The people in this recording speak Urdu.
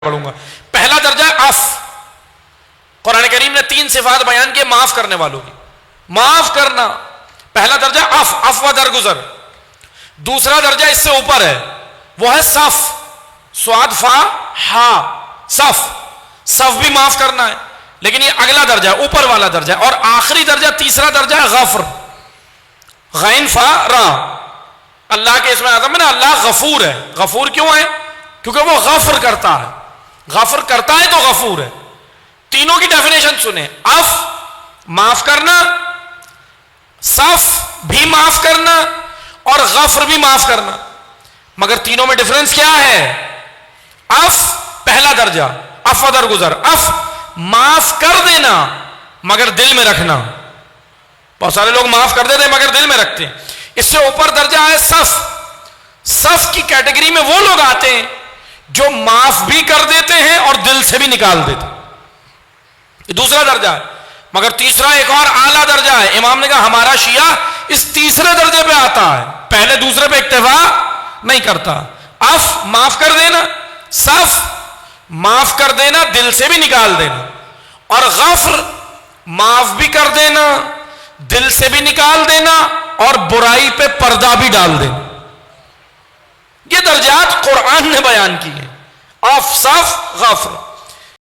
پڑھوں گا. پہلا درجہ عف. قرآن کریم نے 3 صفات بیان کی معاف کرنے والوں کی. معاف کرنا پہلا درجہ عف، عفو درگزر. دوسرا درجہ اس سے اوپر ہے، وہ ہے صف، صاد فا ہا، صف. صف بھی معاف کرنا ہے، لیکن یہ اگلا درجہ ہے، اوپر والا درجہ ہے. اور آخری درجہ تیسرا درجہ ہے غفر، غین فا را. اللہ کے اسم اعظم میں نا اللہ غفور ہے. غفور کیوں ہے؟ کیونکہ وہ غفر کرتا ہے. غفر کرتا ہے تو غفور ہے. تینوں کی ڈیفینیشن سنیں. عف معاف کرنا، صف بھی معاف کرنا، اور غفر بھی معاف کرنا. مگر تینوں میں ڈفرنس کیا ہے؟ عف پہلا درجہ، عفو درگزر. عف معاف کر دینا مگر دل میں رکھنا. بہت سارے لوگ معاف کر دیتے مگر دل میں رکھتے ہیں. اس سے اوپر درجہ ہے صف. صف کی کیٹیگری میں وہ لوگ آتے ہیں جو معاف بھی کر دیتے ہیں اور دل سے بھی نکال دیتے ہیں. یہ دوسرا درجہ ہے. مگر تیسرا ایک اور اعلیٰ درجہ ہے. امام نے کہا ہمارا شیعہ اس تیسرے درجے پہ آتا ہے، پہلے دوسرے پہ اکتفا نہیں کرتا. عف معاف کر دینا، صف معاف کر دینا دل سے بھی نکال دینا، اور غفر معاف بھی کر دینا دل سے بھی نکال دینا اور برائی پہ پردہ بھی ڈال دینا. یہ درجات قرآن نے بیان کی ہیں. عف، صف، غفر.